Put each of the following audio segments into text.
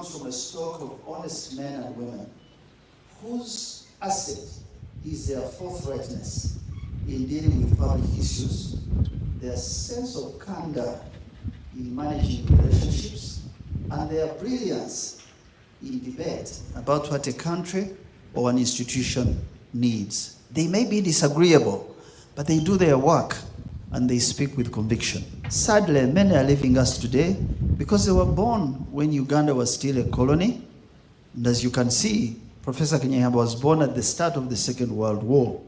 comes from a stock of honest men and women whose asset is their forthrightness in dealing with public issues, their sense of candor in managing relationships, and their brilliance in debate about what a country or an institution needs. They may be disagreeable, but they do their work and they speak with conviction. Sadly, many are leaving us today because they were born when Uganda was still a colony. And as you can see, Professor Kanyeihamba was born at the start of the Second World War.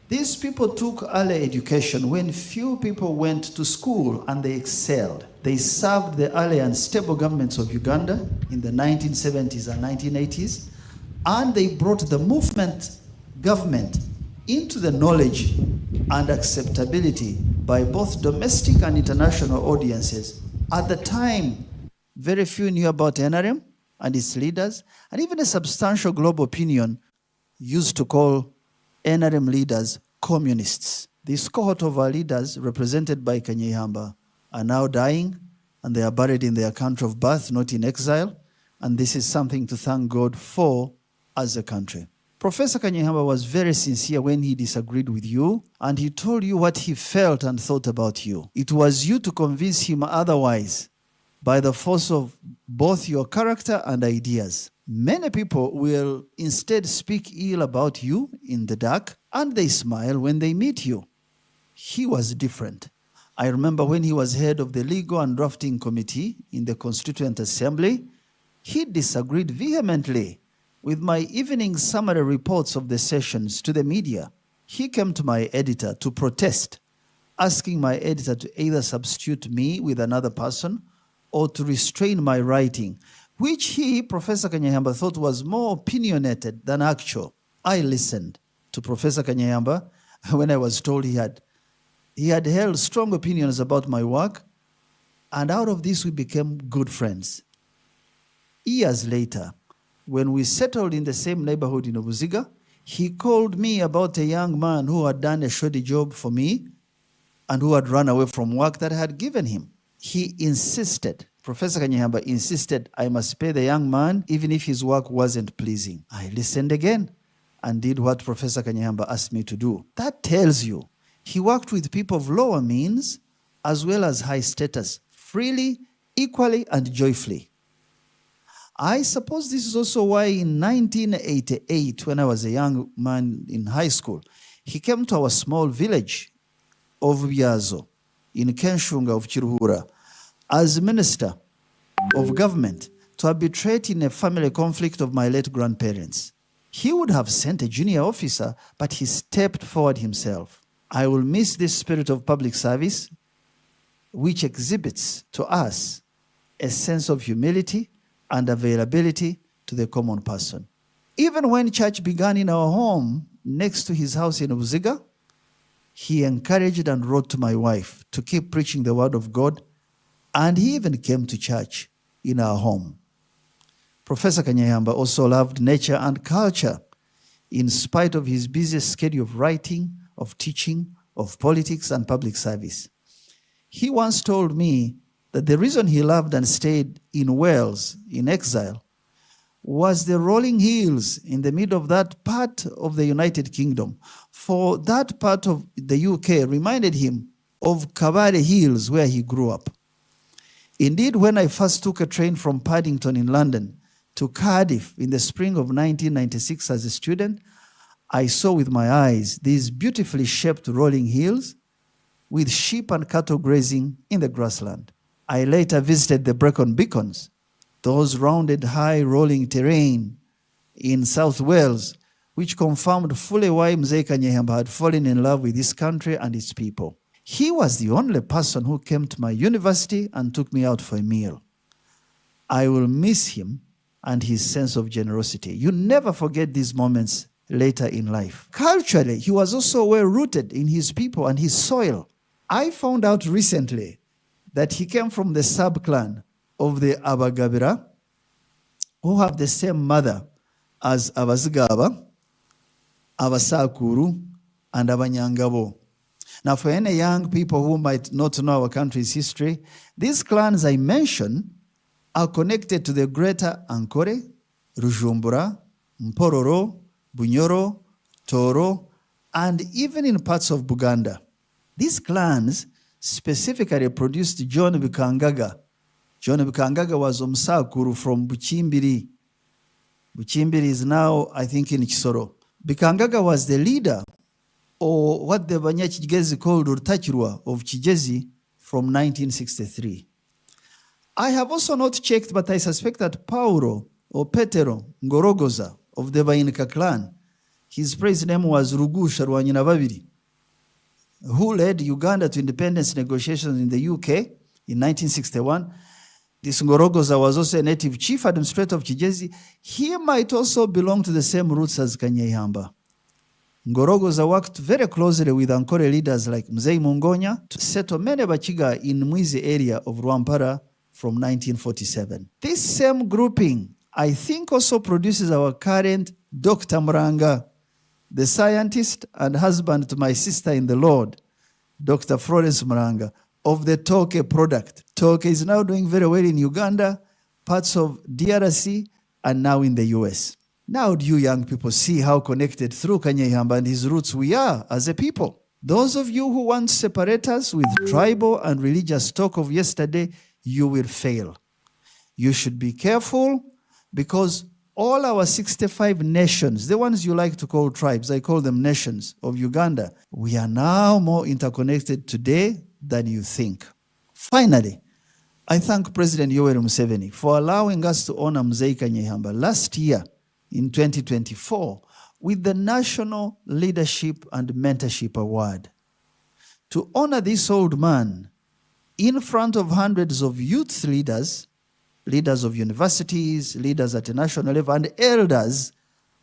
These people took early education when few people went to school, and they excelled. They served the early unstable governments of Uganda in the 1970s and 1980s, and they brought the movement government into the knowledge and acceptability by both domestic and international audiences. At the time, very few knew about NRM and its leaders, and even a substantial global opinion used to call NRM leaders communists. This cohort of our leaders, represented by Kanyeihamba, are now dying, and they are buried in their country of birth, not in exile, and this is something to thank God for as a country. Professor Kanyeihamba was very sincere when he disagreed with you, and he told you what he felt and thought about you. It was you to convince him otherwise by the force of both your character and ideas. Many people will instead speak ill about you in the dark, and they smile when they meet you. He was different. I remember when he was head of the Legal and Drafting Committee in the Constituent Assembly, he disagreed vehemently with my evening summary reports of the sessions to the media. He came to my editor to protest, asking my editor to either substitute me with another person or to restrain my writing, which he, Professor Kanyeihamba, thought was more opinionated than actual. I listened to Professor Kanyeihamba when I was told he had held strong opinions about my work, and out of this we became good friends. Years later, when we settled in the same neighborhood in Obuziga, he called me about a young man who had done a shoddy job for me and who had run away from work that I had given him. He insisted, Professor Kanyeihamba insisted, I must pay the young man even if his work wasn't pleasing. I listened again and did what Professor Kanyeihamba asked me to do. That tells you he worked with people of lower means as well as high status, freely, equally, and joyfully. I suppose this is also why in 1988, when I was a young man in high school, he came to our small village of Byazo in Kenshunga of Chiruhura as minister of government to arbitrate in a family conflict of my late grandparents. He would have sent a junior officer, but he stepped forward himself. I will miss this spirit of public service, which exhibits to us a sense of humility and availability to the common person. Even when church began in our home next to his house in Obuziga, he encouraged and wrote to my wife to keep preaching the word of God, and he even came to church in our home. Professor Kanyeihamba also loved nature and culture in spite of his busy schedule of writing, of teaching, of politics, and public service. He once told me that the reason he loved and stayed in Wales in exile was the rolling hills in the middle of that part of the United Kingdom. For that part of the UK reminded him of Kabale Hills where he grew up. Indeed, when I first took a train from Paddington in London to Cardiff in the spring of 1996 as a student, I saw with my eyes these beautifully shaped rolling hills with sheep and cattle grazing in the grassland. I later visited the Brecon Beacons, those rounded, high, rolling terrain in South Wales, which confirmed fully why Mzee Kanyeihamba had fallen in love with this country and its people. He was the only person who came to my university and took me out for a meal. I will miss him and his sense of generosity. You never forget these moments later in life. Culturally, he was also well-rooted in his people and his soil. I found out recently that he came from the sub-clan of the Abagabira, who have the same mother as Abazigaba, Abasakuru, and Abanyangabo. Now, for any young people who might not know our country's history, these clans I mentioned are connected to the greater Ankole, Rujumbura, Mpororo, Bunyoro, Toro, and even in parts of Buganda. These clans specifically produced John Bukangaga. John Bukangaga was Omsakuru from Buchimbiri. Buchimbiri is now, I think, in Kisoro. Bukangaga was the leader, or what the Banyachigezi called Urtachirwa of Chigezi from 1963. I have also not checked, but I suspect that Paulo or Petero Ngorogoza of the Bainka clan, his praise name was Rugusha Rwanyinababiri, who led Uganda to independence negotiations in the UK in 1961. This Ngorogoza was also a native chief administrator of Chigezi. He might also belong to the same roots as Kanyeihamba. Ngorogoza worked very closely with Ankole leaders like Mzee Mungonya to settle many Bachiga in Mwizi area of Rwampara from 1947. This same grouping, I think, also produces our current Dr. Muranga, the scientist and husband to my sister in the Lord, Dr. Florence Muranga, of the Toke product. Toke is now doing very well in Uganda, parts of DRC, and now in the US. Now do you young people see how connected through Kanyeihamba and his roots we are as a people? Those of you who want to separate us with tribal and religious talk of yesterday, you will fail. You should be careful, because all our 65 nations, the ones you like to call tribes, I call them nations of Uganda, we are now more interconnected today than you think. Finally, I thank President Yoweri Museveni for allowing us to honor Mzee Kanyeihamba last year in 2024 with the National Leadership and Mentorship Award. To honor this old man in front of hundreds of youth leaders, leaders of universities, leaders at a national level, and elders,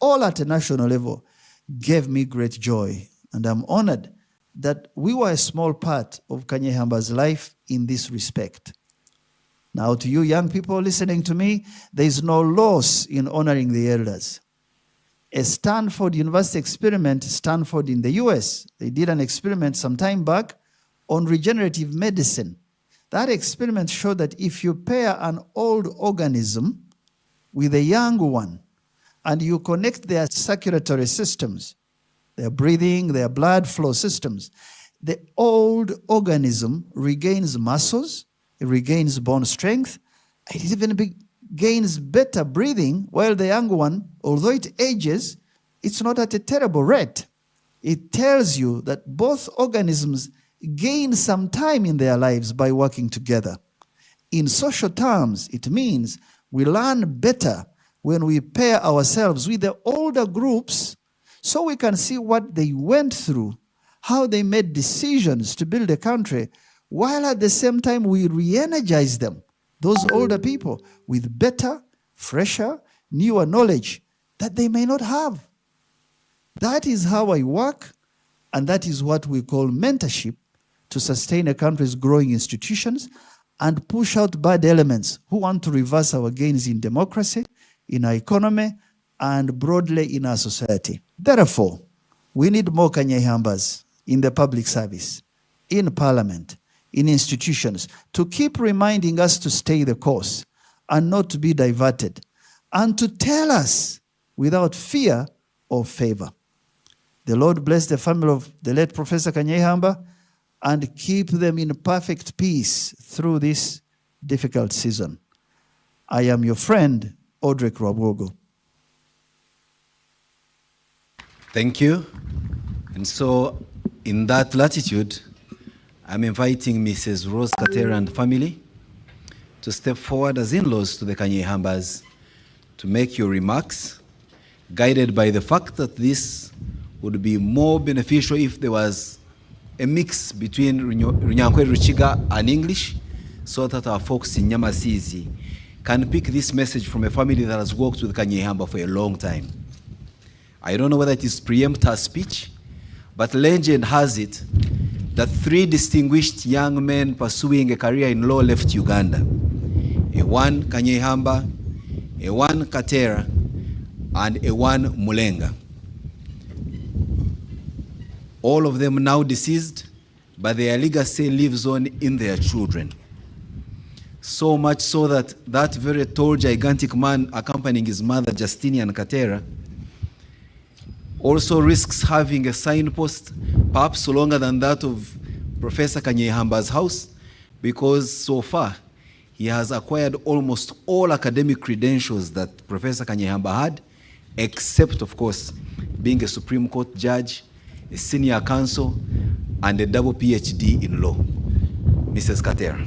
all at a national level, gave me great joy. And I'm honored that we were a small part of Kanyeihamba's life in this respect. Now, to you young people listening to me, there is no loss in honoring the elders. A Stanford University experiment, Stanford in the US, they did an experiment some time back on regenerative medicine. That experiment showed that if you pair an old organism with a young one and you connect their circulatory systems, their breathing, their blood flow systems, the old organism regains muscles, it regains bone strength, it even gains better breathing, while the young one, although it ages, it's not at a terrible rate. It tells you that both organisms gain some time in their lives by working together. In social terms, it means we learn better when we pair ourselves with the older groups so we can see what they went through, how they made decisions to build a country, while at the same time we re-energize them, those older people, with better, fresher, newer knowledge that they may not have. That is how I work, and that is what we call mentorship, to sustain a country's growing institutions and push out bad elements who want to reverse our gains in democracy, in our economy, and broadly in our society. Therefore, we need more Kanyeihambas in the public service, in parliament, in institutions, to keep reminding us to stay the course and not to be diverted, and to tell us without fear or favor. The Lord bless the family of the late Professor Kanyeihamba and keep them in perfect peace through this difficult season. I am your friend, Odrek Rwabogo. Thank you. And so, in that latitude, I'm inviting Mrs. Rose Katera and family to step forward as in-laws to the Kanyeihambas to make your remarks, guided by the fact that this would be more beneficial if there was a mix between Runyankwe Ruchiga and English, so that our folks in Nyamasizi can pick this message from a family that has worked with Kanyeihamba for a long time. I don't know whether it is preempt her speech, but legend has it that 3 distinguished young men pursuing a career in law left Uganda. A one Kanyeihamba, a one Katera, and a one Mulenga. All of them now deceased, but their legacy lives on in their children. So much so that that very tall, gigantic man accompanying his mother, Justinian Katera, also risks having a signpost perhaps longer than that of Professor Kanyeihamba's house, because so far he has acquired almost all academic credentials that Professor Kanyeihamba had, except, of course, being a Supreme Court judge, a senior counsel, and a double PhD in law. Mrs. Katera.